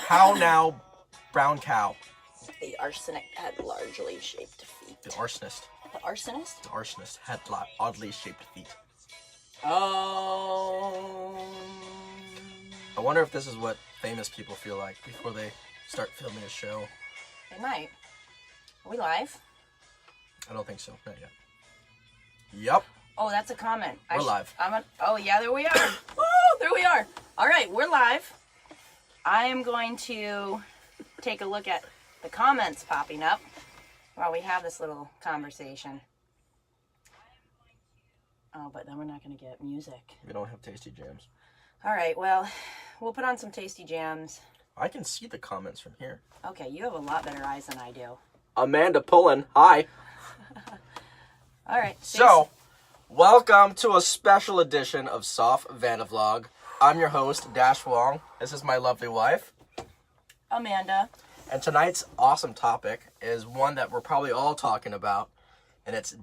How now, brown cow? The arsenic had largely shaped feet. The arsonist. The arsonist? The arsonist had oddly shaped feet. Oh. I wonder if this is what famous people feel like before they start filming a show. They might. Are we live? I don't think so. Not yet. Yep. Oh, that's a comment. We're live. Oh, yeah, there we are. Woo, there we are. All right, we're live. I am going to take a look at the comments popping up while we have this little conversation. Oh, but then we're not going to get music. We don't have tasty jams. All right, well, we'll put on some tasty jams. I can see the comments from here. Okay, you have a lot better eyes than I do. Amanda Pullen, hi. All right. So, welcome to a special edition of Soft Vanavlog. I'm your host, Dash Wong. This is my lovely wife, Amanda. And tonight's awesome topic is one that we're probably all talking about, and it's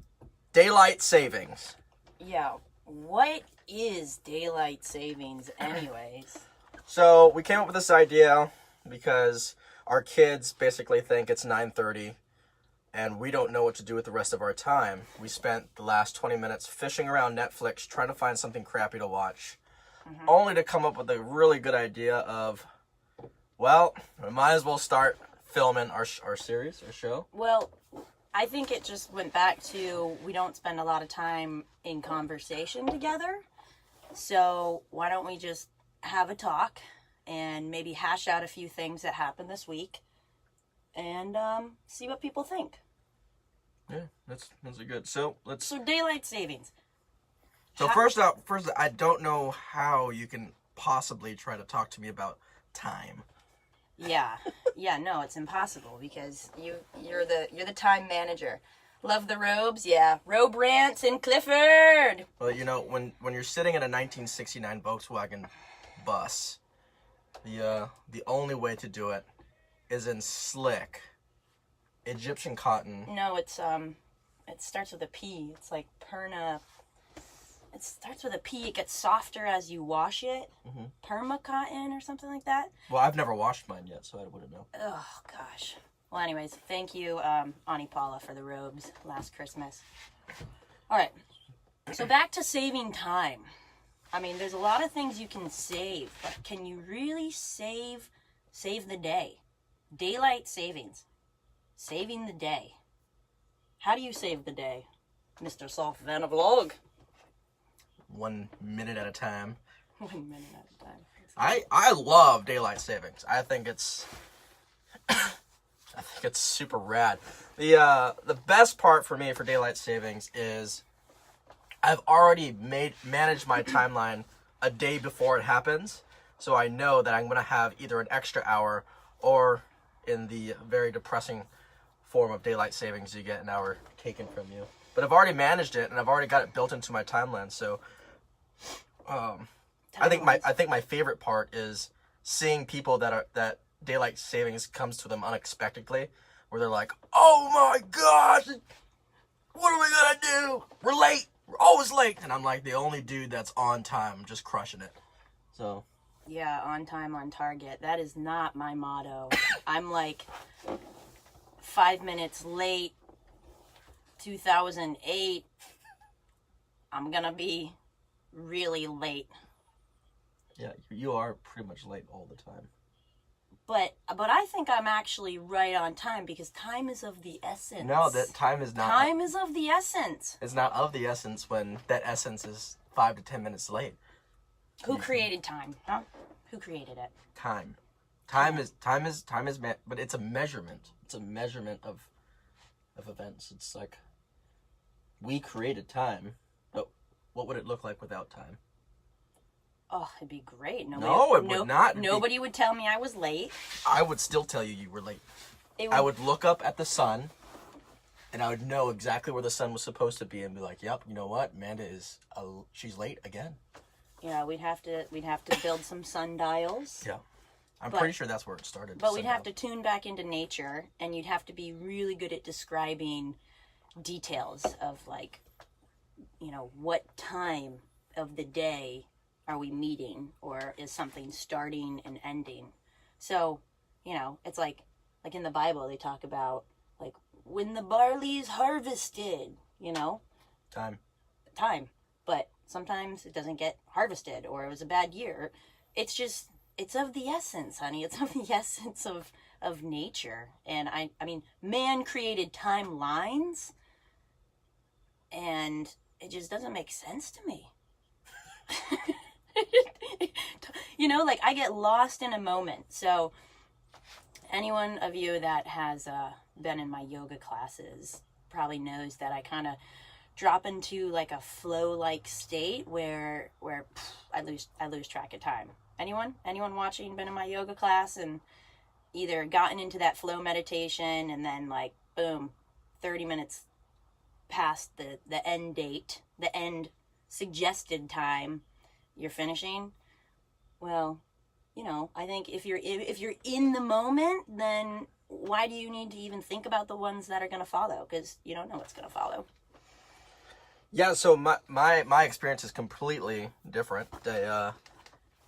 daylight savings. Yeah, what is daylight savings anyways? So, we came up with this idea because our kids basically think it's 9:30 and we don't know what to do with the rest of our time. We spent the last 20 minutes fishing around Netflix trying to find something crappy to watch, only to come up with a really good idea of, well, we might as well start filming our series, our show. Well, I think it just went back to we don't spend a lot of time in conversation together. So why don't we just have a talk and maybe hash out a few things that happened this week and see what people think. Yeah, that's a good. So daylight savings. So first, I don't know how you can possibly try to talk to me about time. Yeah, no, it's impossible because you're the time manager. Love the robes, yeah. Robe rants in Clifford. Well, you know, when you're sitting in a 1969 Volkswagen bus, the only way to do it is in slick Egyptian cotton. No, it starts with a P. It's like perna. It starts with a P. It gets softer as you wash it. Mm-hmm. Perma cotton or something like that. Well, I've never washed mine yet, so I wouldn't know. Oh gosh. Well, anyways, thank you, Auntie Paula, for the robes last Christmas. All right. So back to saving time. I mean, there's a lot of things you can save, but can you really save the day? Daylight savings. Saving the day. How do you save the day, Mr. Soft Vanavlog? 1 minute at a time. 1 minute at a time. I love daylight savings. I think it's super rad. The best part for me for daylight savings is I've already managed my timeline a day before it happens, so I know that I'm going to have either an extra hour or, in the very depressing form of daylight savings, you get an hour taken from you. But I've already managed it and I've already got it built into my timeline. So I think my favorite part is seeing people that daylight savings comes to them unexpectedly, where they're like, "Oh my gosh, what are we gonna do? We're late. We're always late." And I'm like the only dude that's on time, just crushing it. So yeah, on time, on target. That is not my motto. I'm like 5 minutes late. 2008. I'm gonna be really late. Yeah, you are pretty much late all the time. But I think I'm actually right on time because time is of the essence. No, that time is not. Time is of the essence. It's not of the essence when that essence is 5 to 10 minutes late. Who created time? Huh? Who created it? Time is, but it's a measurement. It's a measurement of events. It's like we created time, but what would it look like without time? Oh, it'd be great. Would not. Nobody would tell me I was late. I would still tell you were late. I would look up at the sun, and I would know exactly where the sun was supposed to be, and be like, "Yep, you know what? Amanda she's late again." Yeah, we'd have to build some sundials. Yeah, I'm pretty sure that's where it started. But we'd have to tune back into nature, and you'd have to be really good at describing details of, like, you know, what time of the day are we meeting, or is something starting and ending? So you know, it's like in the Bible, they talk about, like, when the barley's harvested, you know? Time. But sometimes it doesn't get harvested, or it was a bad year. It's just, it's of the essence, honey. It's of the essence of nature. And I mean, man created timelines, and it just doesn't make sense to me. You know, like, I get lost in a moment. So anyone of you that has been in my yoga classes probably knows that I kind of drop into like a flow-like state where I lose track of time. Anyone watching been in my yoga class and either gotten into that flow meditation and then, like, boom, 30 minutes past the end date, the end suggested time, you're finishing? Well, you know, I think if you're in the moment, then why do you need to even think about the ones that are going to follow? Because you don't know what's going to follow. Yeah, so my experience is completely different.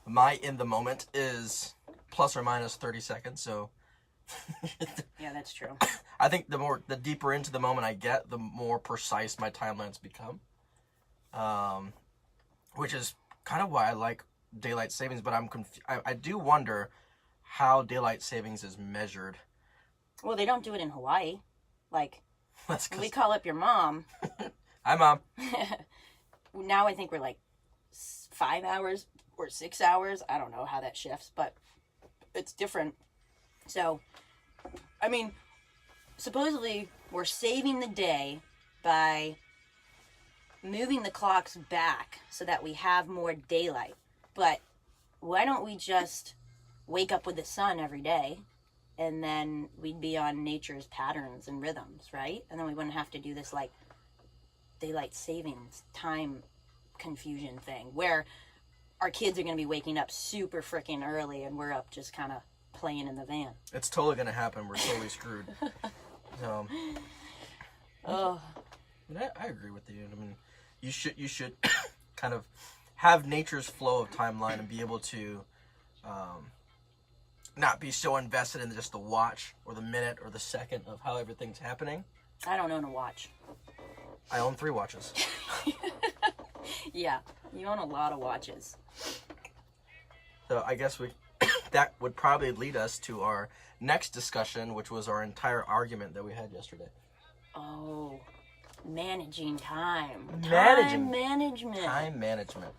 My in the moment is plus or minus 30 seconds, so Yeah, that's true. I think the deeper into the moment I get, the more precise my timelines become. Which is kind of why I like daylight savings, but I do wonder how daylight savings is measured. Well, they don't do it in Hawaii. Like, That's 'cause... we call up your mom. Hi, Mom. Now I think we're like 5 hours or 6 hours. I don't know how that shifts, but it's different. So, I mean, supposedly we're saving the day by moving the clocks back so that we have more daylight. But why don't we just wake up with the sun every day, and then we'd be on nature's patterns and rhythms, right? And then we wouldn't have to do this, like, daylight savings time confusion thing where our kids are going to be waking up super freaking early and we're up just kind of playing in the van. It's totally going to happen. We're totally screwed. Oh, I agree with you. I mean, you should kind of have nature's flow of timeline and be able to not be so invested in just the watch or the minute or the second of how everything's happening. I don't own a watch. I own 3 watches. Yeah, you own a lot of watches. So I guess that would probably lead us to our next discussion, which was our entire argument that we had yesterday. Oh, managing time. Time management.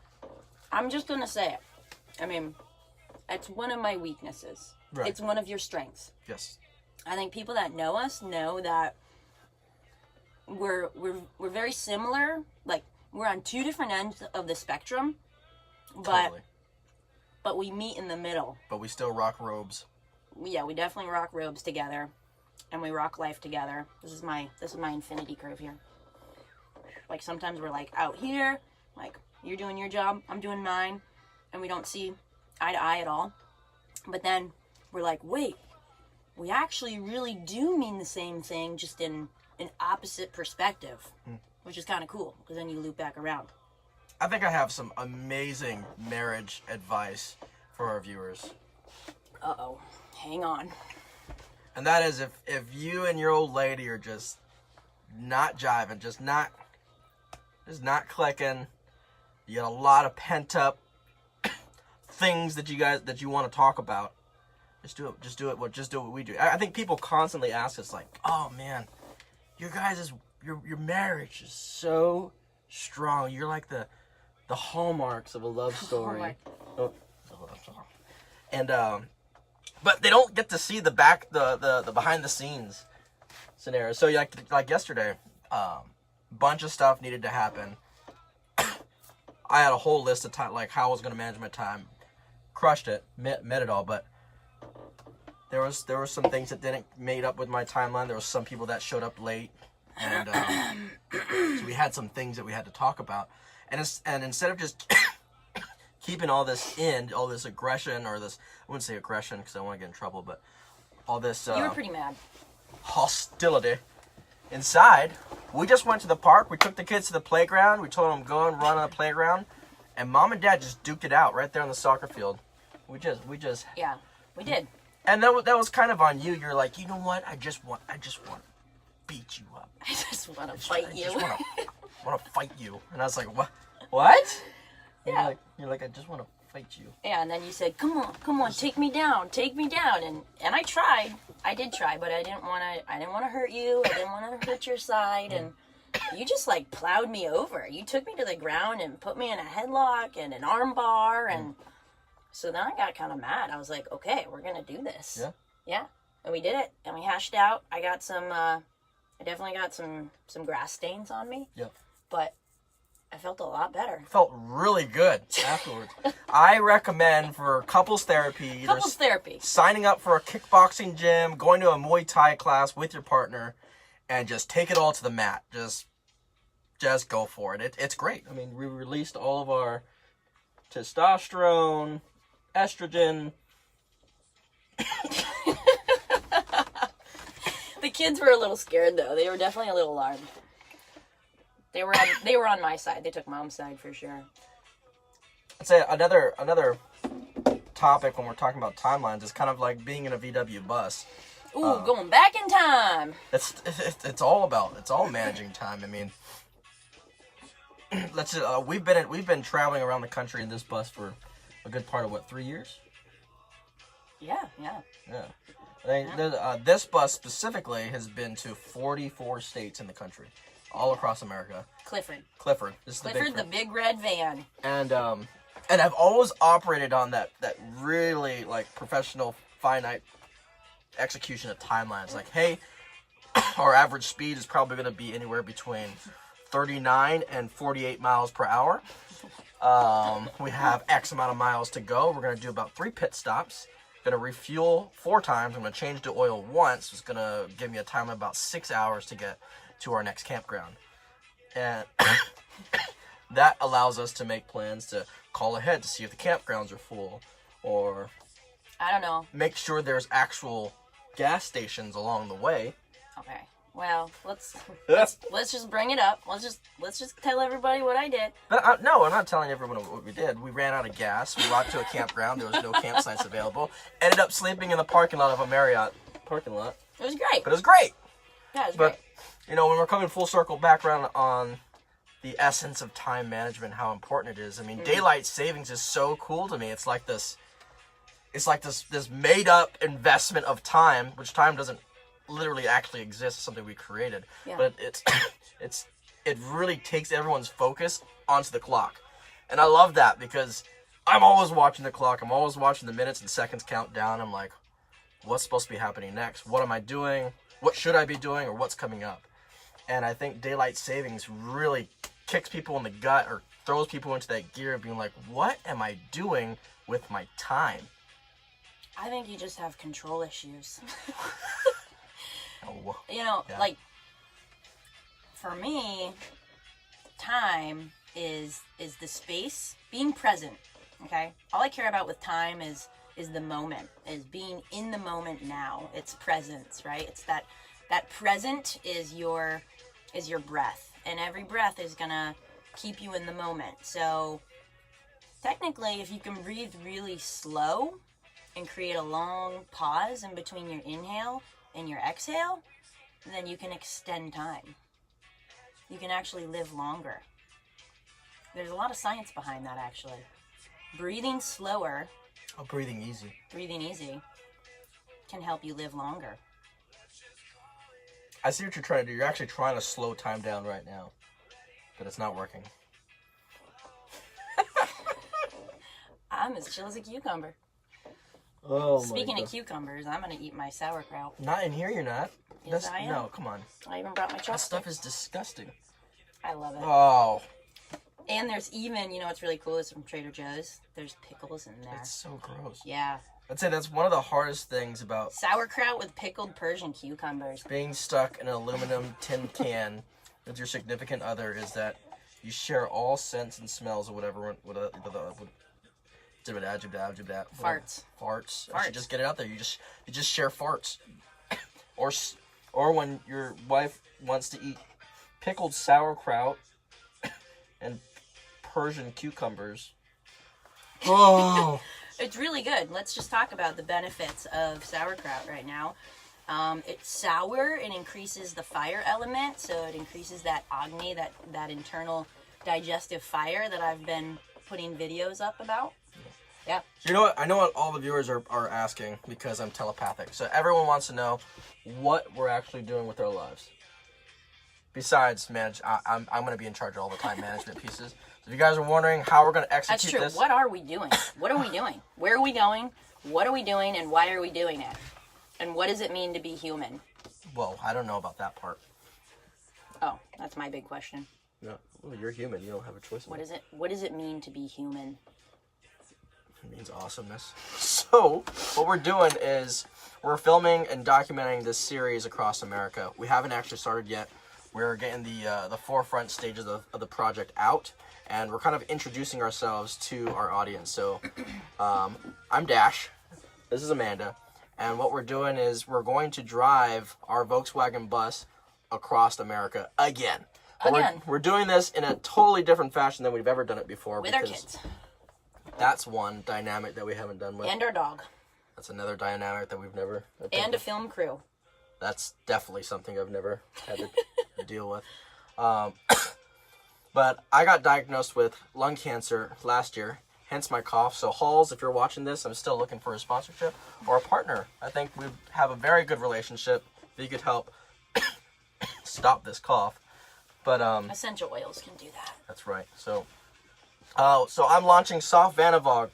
I'm just going to say it. I mean, it's one of my weaknesses. Right. It's one of your strengths. Yes. I think people that know us know that we're very similar. Like, we're on 2 different ends of the spectrum, but we meet in the middle. But we still rock robes. Yeah, we definitely rock robes together, and we rock life together. This is my infinity curve here. Like, sometimes we're like out here, like, you're doing your job, I'm doing mine, and we don't see eye to eye at all. But then we're like, wait, we actually really do mean the same thing, just in an opposite perspective, which is kind of cool, because then you loop back around. I think I have some amazing marriage advice for our viewers. Uh-oh. Hang on. And that is, if you and your old lady are just not jiving, just not clicking, you got a lot of pent up things that you want to talk about, just do it what we do. I think people constantly ask us, like, oh man, your marriage is so strong. You're like the hallmarks of a love story. And but they don't get to see the behind the scenes scenario. So like yesterday, bunch of stuff needed to happen. I had a whole list of time, like how I was going to manage my time. Crushed it, met it all, but there were some things that didn't made up with my timeline. There was some people that showed up late, and so we had some things that we had to talk about. And instead of just keeping all this aggression, or this, I wouldn't say aggression because I don't want to get in trouble, but all this You were pretty mad. hostility inside, we just went to the park. We took the kids to the playground. We told them go and run on the playground, and Mom and Dad just duked it out right there on the soccer field. We just Yeah, we did. And that was kind of on you. You're like, you know what? I just want to beat you up. I just want to fight you. I just want to fight you. And I was like, what? What? Yeah. You're like, I just want to fight you. Yeah, and then you said, come on, take me down. And I tried. I did try, but I didn't want to hurt you. I didn't want to hurt your side. And you just like plowed me over. You took me to the ground and put me in a headlock and an arm bar. And so then I got kind of mad. I was like, okay, we're going to do this. Yeah. Yeah. And we did it. And we hashed out. I got I definitely got some grass stains on me. Yep. But I felt a lot better. Felt really good afterwards. I recommend for couples therapy. Couples therapy. Signing up for a kickboxing gym, going to a Muay Thai class with your partner, and just take it all to the mat. Just go for it. It's great. I mean, we released all of our testosterone, estrogen. The kids were a little scared though. They were definitely a little alarmed. They were on my side. They took Mom's side for sure. I'd say another topic when we're talking about timelines is kind of like being in a VW bus. Ooh, going back in time. It's all managing time. I mean, we've been traveling around the country in this bus for a good part of 3 years? Yeah. I think this bus specifically has been to 44 states in the country, all across America. Clifford. This is the big red van. And I've always operated on that really like professional finite execution of timelines. Like, hey, our average speed is probably going to be anywhere between 39 and 48 miles per hour. We have X amount of miles to go. We're going to do about 3 pit stops. Going to refuel 4 times. I'm going to change the oil once. It's going to give me a time of about 6 hours to get to our next campground. And that allows us to make plans to call ahead to see if the campgrounds are full, or I don't know. make sure there's actual gas stations along the way. Okay. Well, let's just bring it up. Let's just tell everybody what I did. But no, I'm not telling everyone what we did. We ran out of gas. We walked to a campground. There was no campsites available. Ended up sleeping in the parking lot of a Marriott parking lot. It was great. But it was great. Yeah, it was But, great. you know, when we're coming full circle back around on the essence of time management, how important it is. I mean, daylight savings is so cool to me. It's like this made up investment of time, which time doesn't literally actually exist. It's something we created. Yeah. But it really takes everyone's focus onto the clock. And I love that because I'm always watching the clock. I'm always watching the minutes and seconds count down. I'm like, what's supposed to be happening next? What am I doing? What should I be doing? Or what's coming up? And I think daylight savings really kicks people in the gut or throws people into that gear of being like, what am I doing with my time? I think you just have control issues. Oh, You know, yeah. like, for me, time is the space, being present, okay? All I care about with time is the moment, is being in the moment now. It's presence, right? It's that present is your breath, and every breath is gonna keep you in the moment. So technically, if you can breathe really slow and create a long pause in between your inhale and your exhale, then you can extend time. You can actually live longer. There's a lot of science behind that, actually. Breathing slower, breathing easy can help you live longer. I see what you're trying to do. You're actually trying to slow time down right now, but it's not working. I'm as chill as a cucumber. Oh, Speaking of cucumbers, I'm going to eat my sauerkraut. Not in here, you're not. Yes, I am. No, come on. I even brought my That chopsticks. stuff is disgusting. I love it. Oh, And there's even, you know what's really cool is from Trader Joe's, there's pickles in there. it's so gross. Yeah. I'd say that's one of the hardest things about Sauerkraut with pickled Persian cucumbers. being stuck in an aluminum tin can with your significant other is that you share all scents and smells or whatever. Farts. Farts. I should just get it out there. You just share farts. Or when your wife wants to eat pickled sauerkraut and Persian cucumbers. Oh. It's really good. Let's just talk about the benefits of sauerkraut right now. It's sour. It increases the fire element, so it increases that agni, that internal digestive fire that I've been putting videos up about. Yeah. You know what? I know what all the viewers are asking because I'm telepathic. So everyone wants to know what we're actually doing with our lives. Besides manage, I'm going to be in charge of all the time management pieces. So if you guys are wondering how we're going to execute That's true. this. What are we doing? What are we doing? Where are we going? What are we doing? And why are we doing it? And what does it mean to be human? Well, I don't know about that part. Oh, that's my big question. No, well, you're human. You don't have a choice. What does it mean to be human? It means awesomeness. So, what we're doing is we're filming and documenting this series across America. We haven't actually started yet. We're getting the forefront stages of the project out, and we're kind of introducing ourselves to our audience. So, I'm Dash. This is Amanda. And what we're doing is we're going to drive our Volkswagen bus across America again. But we're doing this in a totally different fashion than we've ever done it before. With our kids. That's one dynamic that we haven't done with. And our dog. That's another dynamic that we've never... And a film crew. That's definitely something I've never had to deal with. But I got diagnosed with lung cancer last year, hence my cough. So Halls, if you're watching this, I'm still looking for a sponsorship or a partner. I think we have a very good relationship. If you could help stop this cough. But essential oils can do that. That's right. So I'm launching Soft Vanavlog.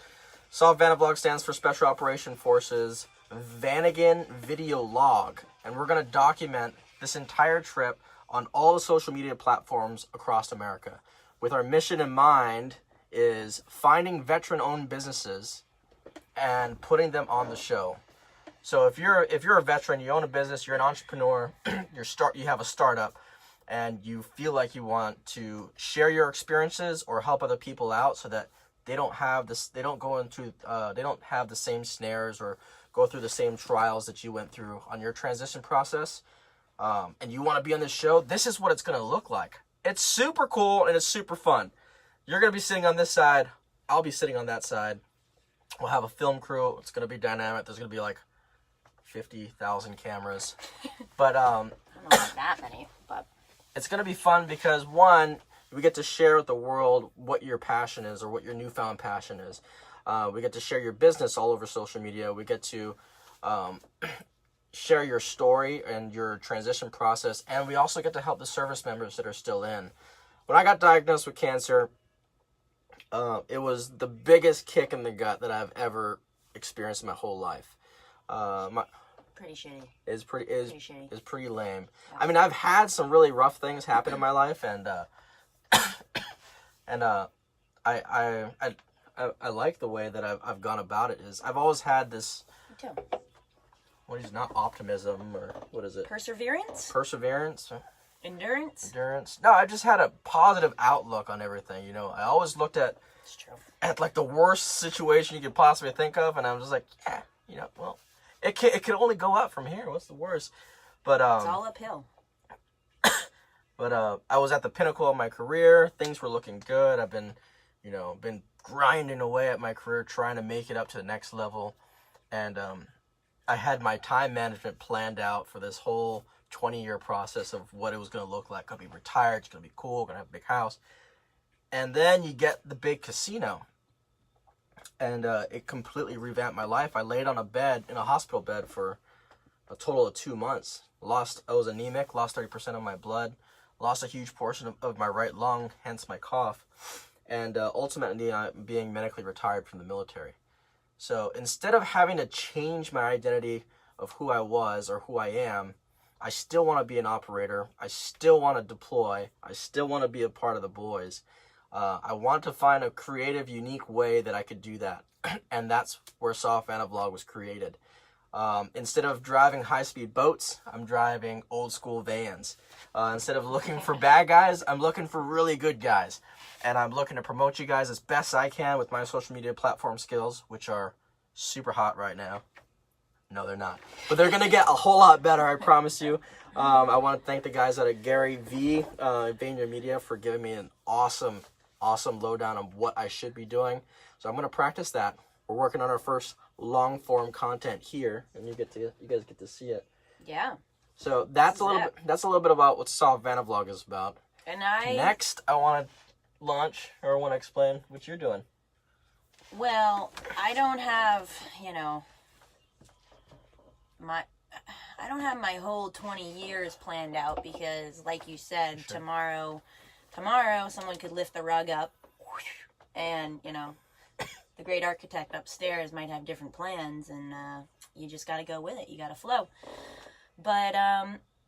Soft Vanavlog stands for Special Operation Forces Vanagon Video Log. And we're going to document this entire trip on all the social media platforms across America. With our mission in mind is finding veteran-owned businesses and putting them on the show. So if you're a veteran, you own a business, you're an entrepreneur, you have a startup, and you feel like you want to share your experiences or help other people out so that they don't have this, they don't have the same snares or go through the same trials that you went through on your transition process, and you want to be on this show, this is what it's going to look like. It's super cool and it's super fun. You're going to be sitting on this side. I'll be sitting on that side. We'll have a film crew. It's going to be dynamic. There's going to be like 50,000 cameras. But I don't know about that many, but it's going to be fun because, one, we get to share with the world what your passion is or what your newfound passion is. We get to share your business all over social media. We get to share your story and your transition process. And we also get to help the service members that are still in. When I got diagnosed with cancer, it was the biggest kick in the gut that I've ever experienced in my whole life. pretty shitty. It's pretty lame. Yeah. I mean, I've had some really rough things happen in my life, and I like the way that I've gone about it. Is I've always had this. Me too. What is not optimism or what is it? Perseverance. Endurance. No, I just had a positive outlook on everything. You know, I always looked at like the worst situation you could possibly think of, and I was just like, yeah, you know, well, it can only go up from here. What's the worst? But it's all uphill. But I was at the pinnacle of my career. Things were looking good. I've been grinding away at my career, trying to make it up to the next level, and I had my time management planned out for this whole 20-year process of what it was going to look like. I'll be retired. It's going to be cool. Going to have a big house. And then you get the big casino. And it completely revamped my life. I laid on a bed, in a hospital bed, for a total of 2 months. I was anemic, lost 30% of my blood, lost a huge portion of my right lung, hence my cough. And ultimately, I'm being medically retired from the military. So instead of having to change my identity of who I was or who I am, I still want to be an operator. I still want to deploy. I still want to be a part of the boys. I want to find a creative, unique way that I could do that. And that's where Soft Vanavlog was created. Instead of driving high-speed boats, I'm driving old-school vans. Instead of looking for bad guys, I'm looking for really good guys. And I'm looking to promote you guys as best I can with my social media platform skills, which are super hot right now. No, they're not. But they're going to get a whole lot better, I promise you. I want to thank the guys at Gary V, Vayner Media, for giving me an awesome lowdown on what I should be doing. So I'm going to practice that. We're working on our first long form content here, and you guys get to see it. Yeah. So that's a little bit about what Soft Vanavlog is about. And next I want to launch or want to explain what you're doing. Well, I don't have, I don't have my whole 20 years planned out because, like you said, Sure. tomorrow someone could lift the rug up and, the great architect upstairs might have different plans and you just got to go with it. You got to flow. But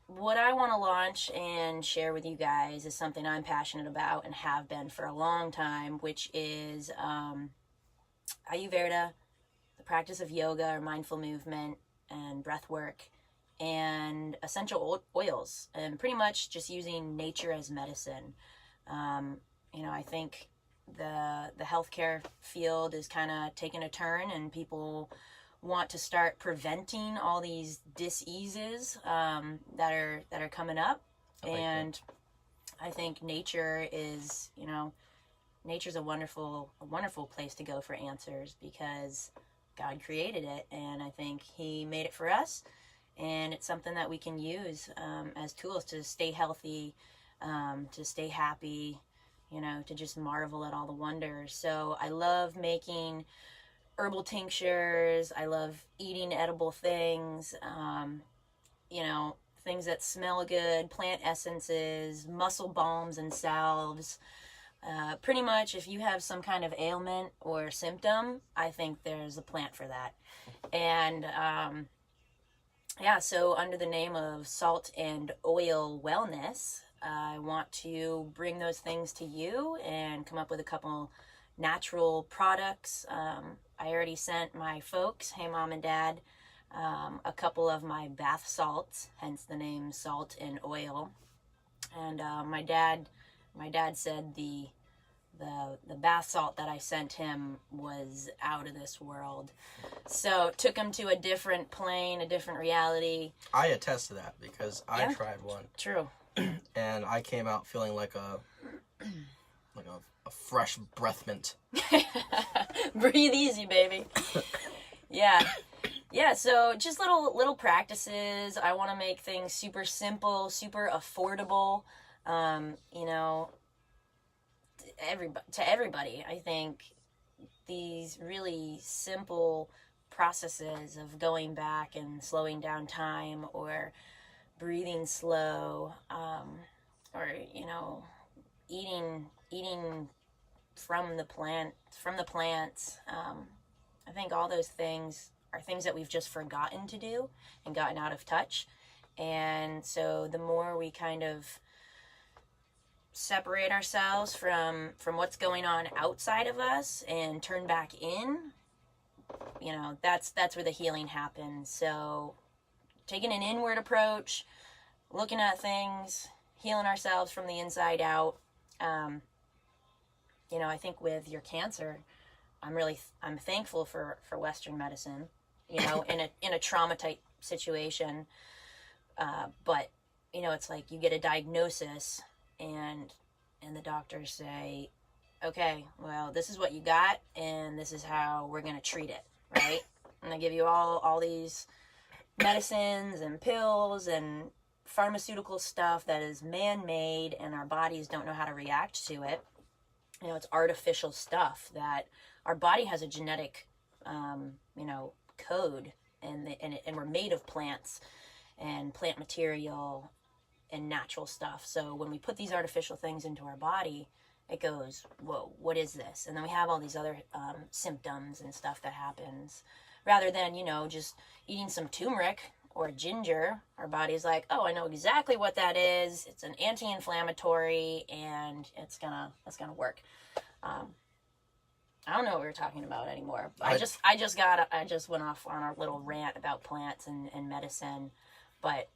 what I want to launch and share with you guys is something I'm passionate about and have been for a long time, which is Ayurveda, the practice of yoga or mindful movement and breath work, and essential oils, and pretty much just using nature as medicine. I think the healthcare field is kind of taking a turn, and people want to start preventing all these diseases that are coming up. I think nature is, nature's a wonderful place to go for answers because God created it, and I think He made it for us, and it's something that we can use as tools to stay healthy, to stay happy, to just marvel at all the wonders. So I love making herbal tinctures. I love eating edible things, things that smell good, plant essences, muscle balms and salves. Pretty much if you have some kind of ailment or symptom, I think there's a plant for that. And so under the name of Salt and Oil Wellness, I want to bring those things to you and come up with a couple natural products. I already sent my folks, hey mom and dad, a couple of my bath salts, hence the name Salt and Oil. And my dad said the bath salt that I sent him was out of this world. So took him to a different plane, a different reality. I attest to that because I tried one. True. And I came out feeling like a fresh breath mint. Breathe easy, baby. Yeah, so just little practices. I want to make things super simple, super affordable. To everybody. I think these really simple processes of going back and slowing down time, or breathing slow, or eating from the plants. I think all those things are things that we've just forgotten to do and gotten out of touch. And so the more we kind of separate ourselves from what's going on outside of us and turn back in, that's where the healing happens. So taking an inward approach, looking at things, healing ourselves from the inside out. I think with your cancer, I'm thankful for Western medicine, in a trauma type situation. But it's like you get a diagnosis and the doctors say, okay, well, this is what you got and this is how we're going to treat it, right? And they give you all these medicines and pills and pharmaceutical stuff that is man-made, and our bodies don't know how to react to it. It's artificial stuff that our body has a genetic code, and we're made of plants and plant material and natural stuff. So when we put these artificial things into our body, it goes, whoa, what is this? And then we have all these other symptoms and stuff that happens. Rather than, just eating some turmeric or ginger, our body's like, oh, I know exactly what that is. It's an anti-inflammatory, and it's gonna work. I don't know what we were talking about anymore. I just went off on a little rant about plants and medicine, but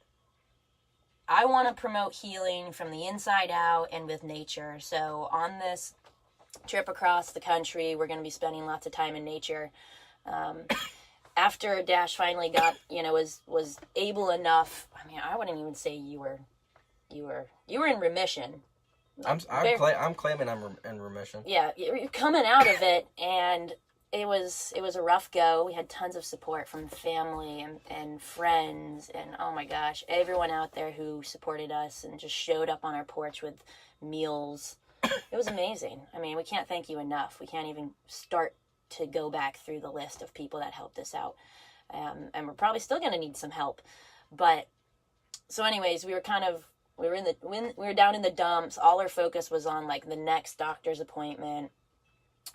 I want to promote healing from the inside out and with nature. So on this trip across the country, we're going to be spending lots of time in nature. After Dash finally got, was able enough. I mean, I wouldn't even say you were in remission. I'm claiming I'm in remission. Yeah, you're coming out of it, and it was a rough go. We had tons of support from family and friends, and oh my gosh, everyone out there who supported us and just showed up on our porch with meals. It was amazing. I mean, we can't thank you enough. We can't even start to go back through the list of people that helped us out. And we're probably still going to need some help. But so anyways, we were down in the dumps. All our focus was on like the next doctor's appointment,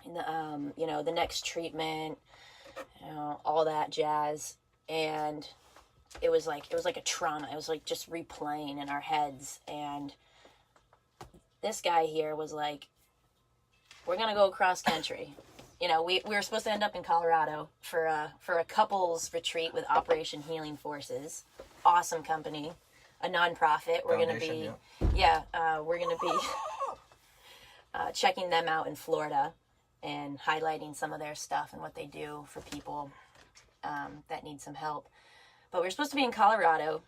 the next treatment, all that jazz. And it was like a trauma. It was like just replaying in our heads. And this guy here was like, we're going to go cross country. We were supposed to end up in Colorado for a couples retreat with Operation Healing Forces. Awesome company, a nonprofit. We're going to be, we're going to be checking them out in Florida and highlighting some of their stuff and what they do for people that need some help. But we were supposed to be in Colorado,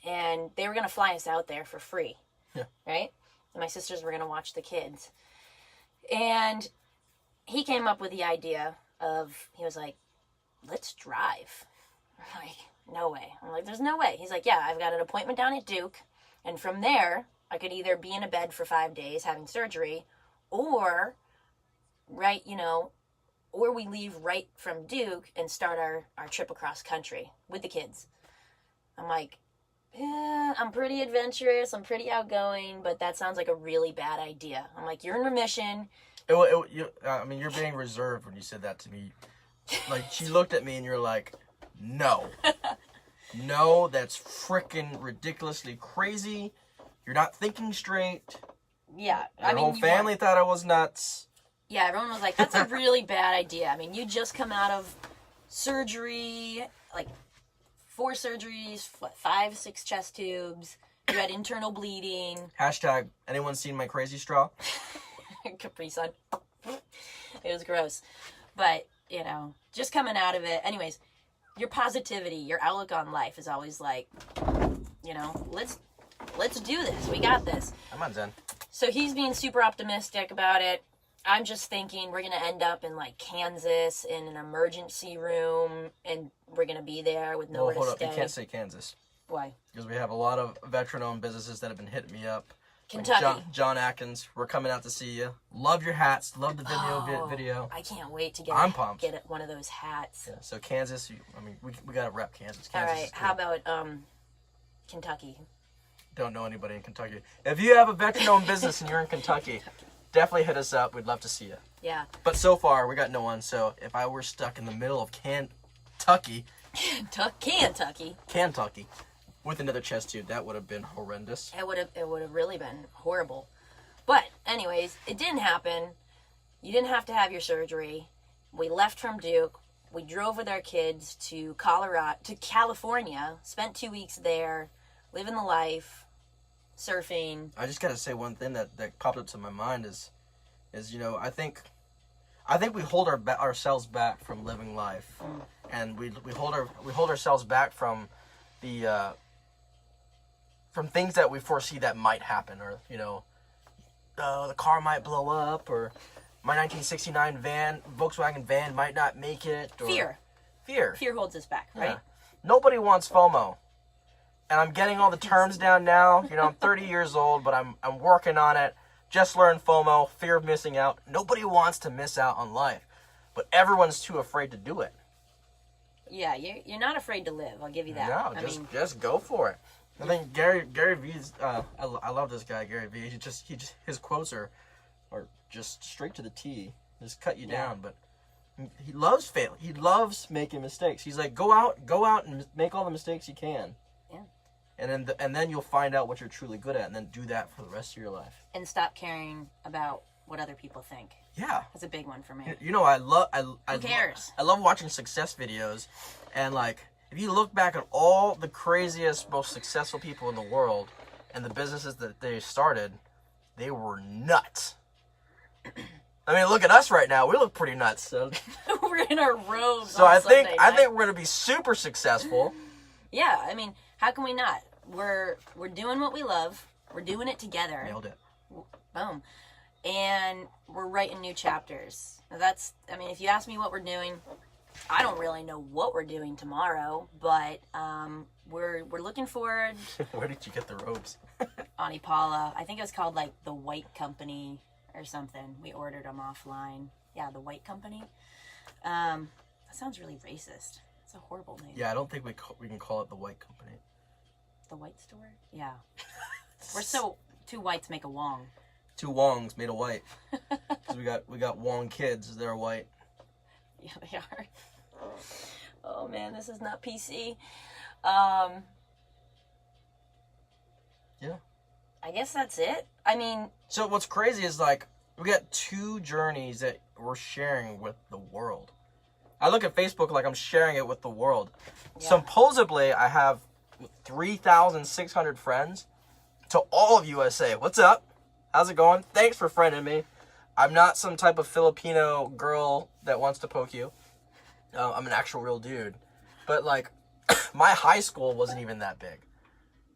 and they were going to fly us out there for free. Yeah. Right? And my sisters were going to watch the kids. And he came up with the idea he was like, let's drive. I'm like, no way. I'm like, there's no way. He's like, yeah, I've got an appointment down at Duke. And from there, I could either be in a bed for 5 days having surgery or, or we leave right from Duke and start our trip across country with the kids. I'm like, yeah, I'm pretty adventurous. I'm pretty outgoing, but that sounds like a really bad idea. I'm like, you're in remission. You're being reserved when you said that to me. Like, she looked at me and you're like, no. No, that's freaking ridiculously crazy. You're not thinking straight. Yeah. Your whole family thought I was nuts. Yeah, everyone was like, that's a really bad idea. I mean, you just come out of surgery, like 4 surgeries, 5, 6 chest tubes. You had internal bleeding. # anyone seen my crazy straw? Capri Sun. It was gross. But, just coming out of it. Anyways, your positivity, your outlook on life is always like, let's do this. We got this. I'm on Zen. So he's being super optimistic about it. I'm just thinking we're going to end up in like Kansas in an emergency room, and we're going to be there with nowhere to stay. You can't say Kansas. Why? Because we have a lot of veteran-owned businesses that have been hitting me up. Kentucky. Like John Atkins, we're coming out to see you. Love your hats. Love the video. I can't wait to get one of those hats. Yeah, so Kansas, we got to rep Kansas. All right, how about Kentucky? Don't know anybody in Kentucky. If you have a veteran-owned business and you're in Kentucky, definitely hit us up. We'd love to see you. Yeah. But so far, we got no one. So if I were stuck in the middle of Kentucky, with another chest tube, that would have been horrendous. It would have really been horrible. But anyways, it didn't happen. You didn't have to have your surgery. We left from Duke. We drove with our kids to California, spent 2 weeks there, living the life, surfing. I just gotta say one thing that popped up to my mind is I think we hold ourselves back from living life, and we hold ourselves back from from things that we foresee that might happen, or the car might blow up, or my 1969 Volkswagen van might not make it. Or Fear holds us back, right? Yeah. Nobody wants FOMO. And I'm getting all the terms down now. I'm 30 years old, but I'm working on it. Just learned FOMO, fear of missing out. Nobody wants to miss out on life, but everyone's too afraid to do it. Yeah, you're not afraid to live. I'll give you that. No, just go for it. I think Gary V's. I love this guy, Gary V. His quotes are just straight to the T. Just cut you down, but he loves failing. He loves making mistakes. He's like, go out and make all the mistakes you can. And then you'll find out what you're truly good at, and then do that for the rest of your life. And stop caring about what other people think. Yeah, that's a big one for me. Who cares? I love watching success videos, and if you look back at all the craziest, most successful people in the world and the businesses that they started, they were nuts. I mean, look at us right now. We look pretty nuts. So. We're in our robes. So I think we're gonna be super successful. Yeah, I mean, how can we not? We're doing what we love. We're doing it together. Nailed it. Boom. and we're writing new chapters. That's, I mean, if you ask me what we're doing, I don't really know what we're doing tomorrow, but we're looking forward. Where did you get the robes? Ani Paula, I think it was called like the White Company or something. We ordered them offline. Yeah, the White Company. That sounds really racist. It's a horrible name. Yeah, I don't think we can call it the White Company. The White Store? Yeah. We're so, two whites make a Wong. Two Wongs made a white. Because we got Wong kids. They're white. Yeah, they are. Oh man, this is not PC. Yeah. I guess that's it. I mean, so what's crazy is like we got two journeys that we're sharing with the world. I look at Facebook like I'm sharing it with the world. yeah. Supposedly, I have 3,600 friends. To all of USA, what's up? How's it going? Thanks for friending me. I'm not some type of Filipino girl that wants to poke you. I'm an actual real dude. But like, my high school wasn't even that big.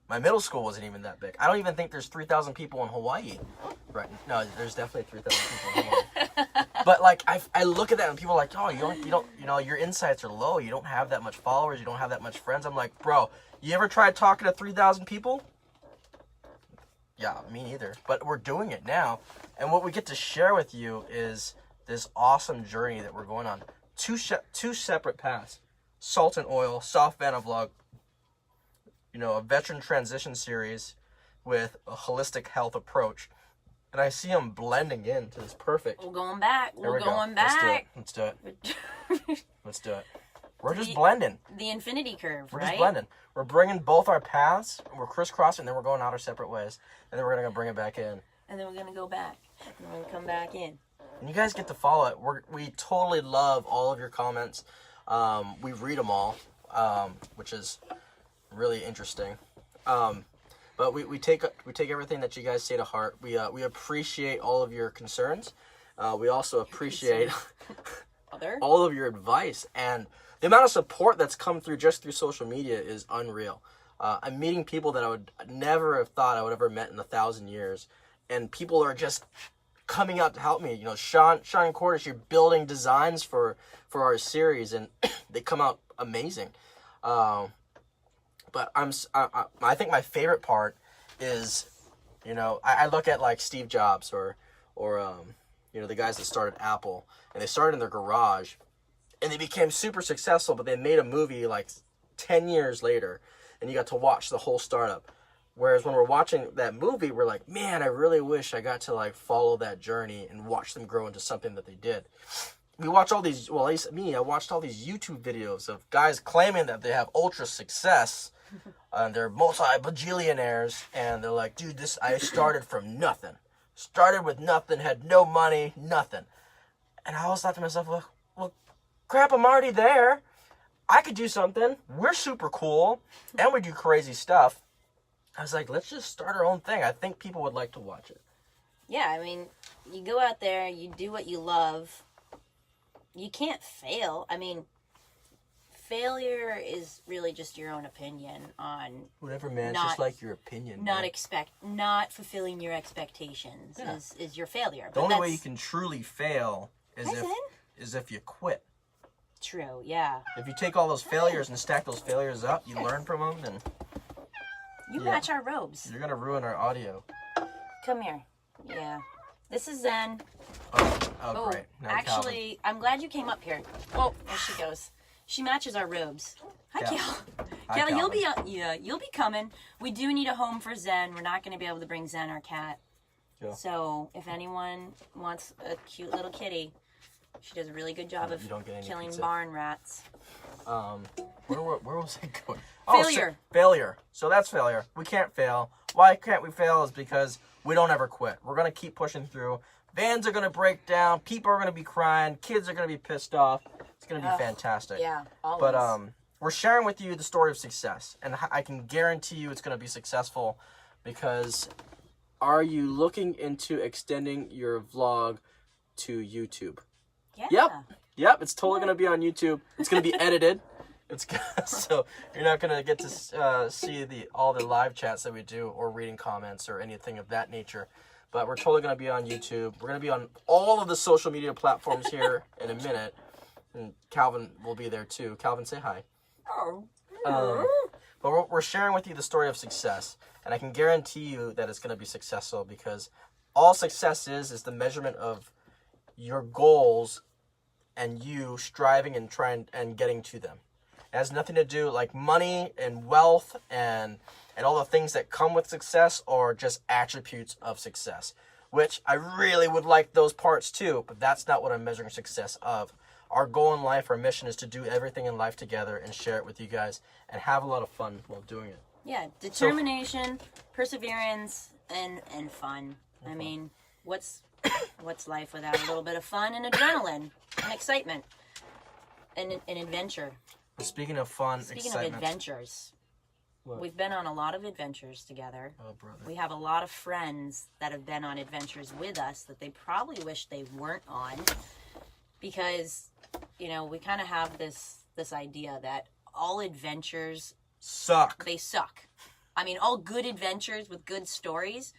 My middle school wasn't even that big. I don't even think there's 3,000 people in Hawaii. Right? No, there's definitely 3,000 people in Hawaii. But like, I look at that and people are like, oh, you don't, your insights are low. You don't have that much followers. You don't have that much friends. I'm like, bro, you ever tried talking to 3,000 people? Yeah, me neither. But we're doing it now. And what we get to share with you is this awesome journey that we're going on. Two separate paths. Salt and Oil, Soft Vanna Vlog. A veteran transition series with a holistic health approach. And I see them blending into this perfect. We're going back. We're going go. back. Let's do it. Let's do it. We're just blending. The infinity curve, We're right? just blending. We're bringing both our paths. We're crisscrossing, and then we're going out our separate ways. And then we're going to bring it back in. And then we're going to go back. And then we're going to come back in. And you guys get to follow it. We totally love all of your comments. We read them all, which is really interesting. But we take everything that you guys say to heart. We appreciate all of your concerns. We also appreciate all of your advice, and the amount of support that's come through just through social media is unreal. I'm meeting people that I would never have thought I would ever met in 1,000 years, and people are just coming out to help me. Sean Cordish, you're building designs for our series, and they come out amazing. But I think my favorite part is, I look at like Steve Jobs or the guys that started Apple, and they started in their garage, and they became super successful, but they made a movie like 10 years later, and you got to watch the whole startup. Whereas when we're watching that movie, we're like, man, I really wish I got to like follow that journey and watch them grow into something that they did. We watch all these, well, at least me, I watched all these YouTube videos of guys claiming that they have ultra success, and they're multi-bajillionaires, and they're like, dude, I started from nothing. Started with nothing, had no money, nothing. And I always thought to myself, well, crap, I'm already there. I could do something. We're super cool, and we do crazy stuff. I was like, let's just start our own thing. I think people would like to watch it. Yeah, I mean, you go out there, you do what you love. You can't fail. I mean, failure is really just your own opinion on whatever, man. It's just like your opinion. Not fulfilling your expectations is your failure. The only way you can truly fail is if you quit. True. Yeah. If you take all those failures and stack those failures up, you learn from them, then you match our robes. You're gonna ruin our audio. Come here. Yeah. This is Zen. Oh, great. Now actually, I'm glad you came up here. Oh, there she goes. She matches our robes. Hi, Cal. Kelly, you'll be coming. We do need a home for Zen. We're not going to be able to bring Zen, our cat. Yeah. So if anyone wants a cute little kitty, she does a really good job of killing barn rats. Where was I going? Failure. Failure. So that's failure. We can't fail. Why can't we fail is because we don't ever quit. We're going to keep pushing through. Vans are going to break down. People are going to be crying. Kids are going to be pissed off. It's going to be fantastic. Yeah, always. But we're sharing with you the story of success. And I can guarantee you it's going to be successful because are you looking into extending your vlog to YouTube? Yeah. Yep. It's totally going to be on YouTube. It's going to be edited. So you're not going to get to see all the live chats that we do or reading comments or anything of that nature. But we're totally going to be on YouTube. We're going to be on all of the social media platforms here in a minute. And Calvin will be there too. Calvin, say hi. But we're sharing with you the story of success. And I can guarantee you that it's going to be successful because all success is the measurement of your goals and you striving and trying and getting to them. It has nothing to do like money and wealth and all the things that come with success are just attributes of success, which I really would like those parts too, but that's not what I'm measuring success of. Our goal in life, our mission is to do everything in life together and share it with you guys and have a lot of fun while doing it. Yeah, determination, perseverance, and fun. I mean, what's life without a little bit of fun and adrenaline and excitement and adventure? Speaking of fun, Speaking excitement. of adventures, What? we've been on a lot of adventures together. Oh, brother. We have a lot of friends that have been on adventures with us that they probably wish they weren't on because, you know, we kind of have this idea that all adventures Suck. they suck. I mean, all good adventures with good stories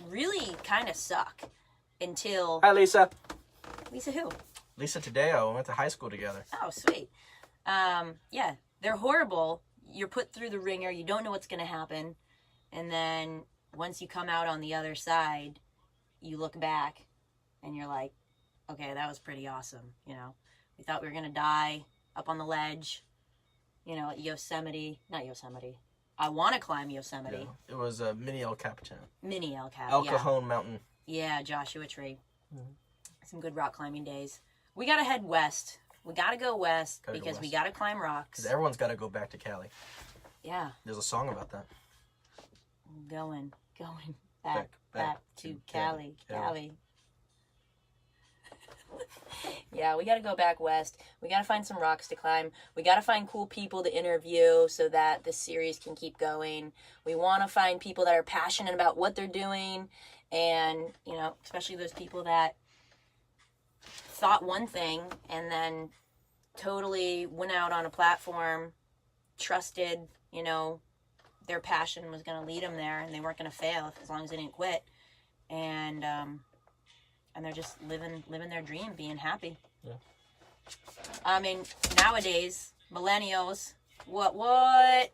really kind of suck until... Hi, Lisa. Lisa who? Lisa Tadeo. We went to high school together. Oh, sweet. Yeah, they're horrible. You're put through the ringer. You don't know what's going to happen. And then once you come out on the other side, you look back and you're like, okay, that was pretty awesome. You know, we thought we were going to die up on the ledge, you know, at Yosemite. Not Yosemite. I want to climb Yosemite. Yeah, it was Mini El Capitan. Mini El Cap. El yeah. Cajon Mountain. Yeah, Joshua Tree. Mm-hmm. Some good rock climbing days. We got to head west. We got to go west because we got to climb rocks. Because everyone's got to go back to Cali. Yeah. There's a song about that. Going back to Cali. Yeah, we got to go back west. We got to find some rocks to climb. We got to find cool people to interview so that this series can keep going. We want to find people that are passionate about what they're doing and, you know, especially those people that thought one thing and then totally went out on a platform, trusted, you know, their passion was going to lead them there and they weren't going to fail as long as they didn't quit. And they're just living their dream, being happy. Yeah. I mean, nowadays, millennials, what?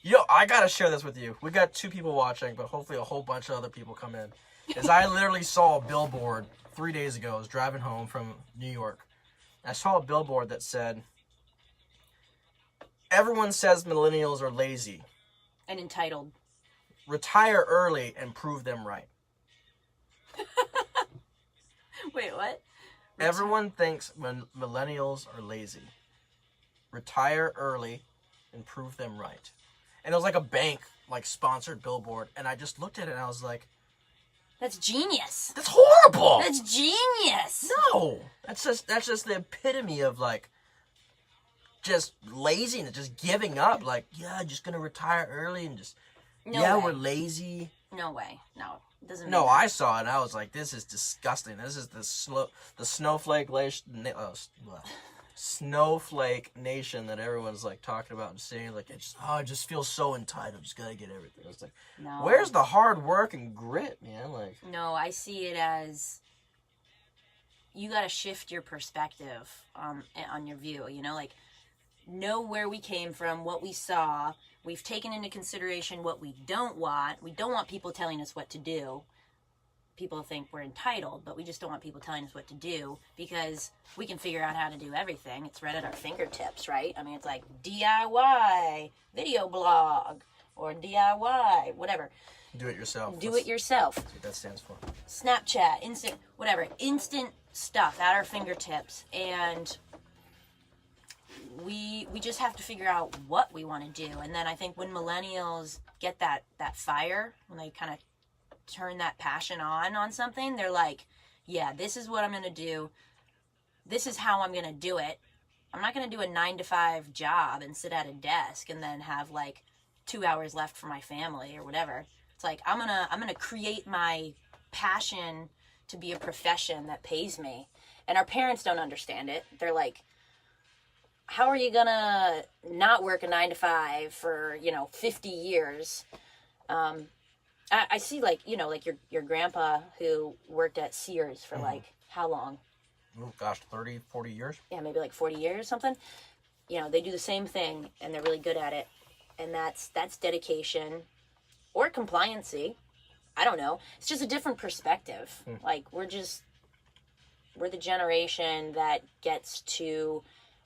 Yo, I gotta share this with you. We got 2 people watching, but hopefully a whole bunch of other people come in. Because I literally saw a billboard 3 days ago. I was driving home from New York. I saw a billboard that said, everyone says millennials are lazy. And entitled. Retire early and prove them right. Wait, what? Everyone thinks millennials are lazy. Retire early and prove them right. And it was like a bank, like, sponsored billboard. And I just looked at it and I was like, That's genius. that's horrible. That's genius. No. That's just the epitome of, like, just laziness, just giving up. Like, yeah, just gonna retire early and just, we're lazy. No way. No. It doesn't No, mean I saw it and I was like, this is disgusting. This is the snowflake nation that everyone's like talking about and saying, like, it just feels so entitled. Just gotta get everything. It's like, No. where's the hard work and grit, man? Like, No, I see it as you got to shift your perspective on your view. You know where we came from, what we saw. We've taken into consideration what we don't want. We don't want people telling us what to do. People think we're entitled, but we just don't want people telling us what to do because we can figure out how to do everything. It's right at our fingertips, right? I mean, it's like DIY, video blog, or DIY, whatever. do it yourself. Do it yourself. That's what that stands for. Snapchat, instant, whatever. Instant stuff at our fingertips. And we just have to figure out what we want to do. And then I think when millennials get that fire, when they kind of turn that passion on something, they're like, yeah, this is what I'm going to do. This is how I'm going to do it. I'm not going to do a 9-to-5 job and sit at a desk and then have like 2 hours left for my family or whatever. It's like, I'm going to create my passion to be a profession that pays me. And our parents don't understand it. They're like, how are you going to not work a 9-to-5 for, 50 years? I see, like, you know, like your grandpa who worked at Sears for like how long? Oh gosh, 30, 40 years. Yeah, maybe like 40 years or something. You know, they do the same thing and they're really good at it, and that's dedication or compliancy. I don't know. It's just a different perspective. Like we're the generation that gets to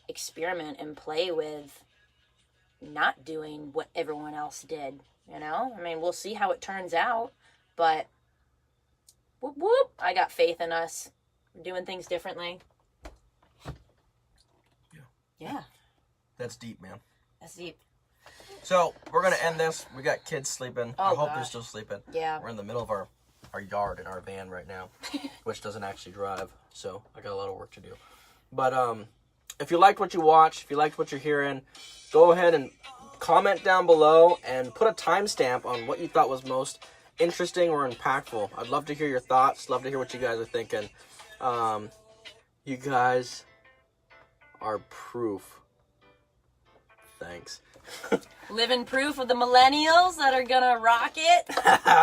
experiment and play with not doing what everyone else did, you know? I mean, we'll see how it turns out, but whoop whoop, I got faith in us. We're doing things differently. Yeah. That's deep, man. That's deep. So, we're going to end this. We got kids sleeping. I hope they're gosh. still sleeping. Yeah. We're in the middle of our yard in our van right now, which doesn't actually drive, so I got a lot of work to do. But if you liked what you watched, if you liked what you're hearing, go ahead and comment down below and put a timestamp on what you thought was most interesting or impactful. I'd love to hear your thoughts, love to hear what you guys are thinking. You guys are proof. Thanks. Living proof of the millennials that are gonna rock it.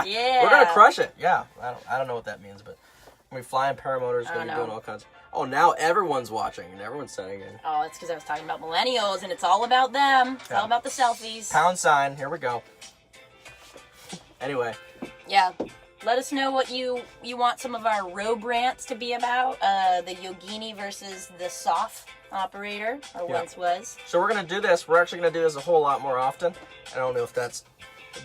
Yeah. We're gonna crush it. Yeah. I don't know what that means, but we flying paramotors, gonna be know. doing all kinds. Oh, now everyone's watching and everyone's sending in. Oh, it's because I was talking about millennials, and it's all about them. It's all about the selfies. #. Here we go. Anyway. Yeah. Let us know what you want some of our robe rants to be about. The Yogini versus the Soft operator, or once was. So we're going to do this. We're actually going to do this a whole lot more often. I don't know if that's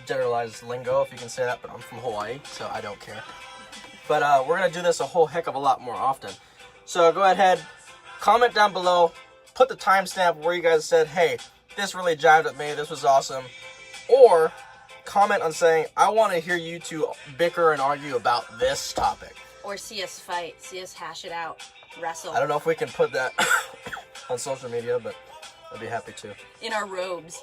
generalized lingo, if you can say that, but I'm from Hawaii, so I don't care. But we're going to do this a whole heck of a lot more often. So go ahead, comment down below, put the timestamp where you guys said, hey, this really jived with me, this was awesome. Or comment on saying, I want to hear you two bicker and argue about this topic. Or see us fight, see us hash it out, wrestle. I don't know if we can put that on social media, but I'd be happy to. In our robes.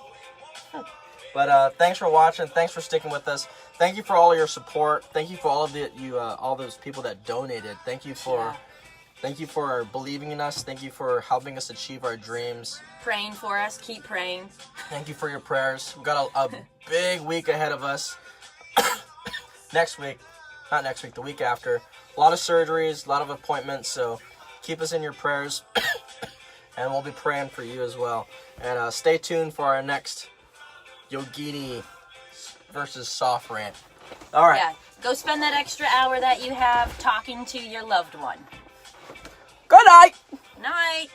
But thanks for watching. Thanks for sticking with us. Thank you for all your support. Thank you for all of all those people that donated. Thank you for believing in us. Thank you for helping us achieve our dreams. Praying for us. Keep praying. Thank you for your prayers. We've got a big week ahead of us. Not next week, the week after. A lot of surgeries, a lot of appointments, so keep us in your prayers. And we'll be praying for you as well. And stay tuned for our next Yogini versus Soft rant. All right. Yeah. Go spend that extra hour that you have talking to your loved one. Good night. Night.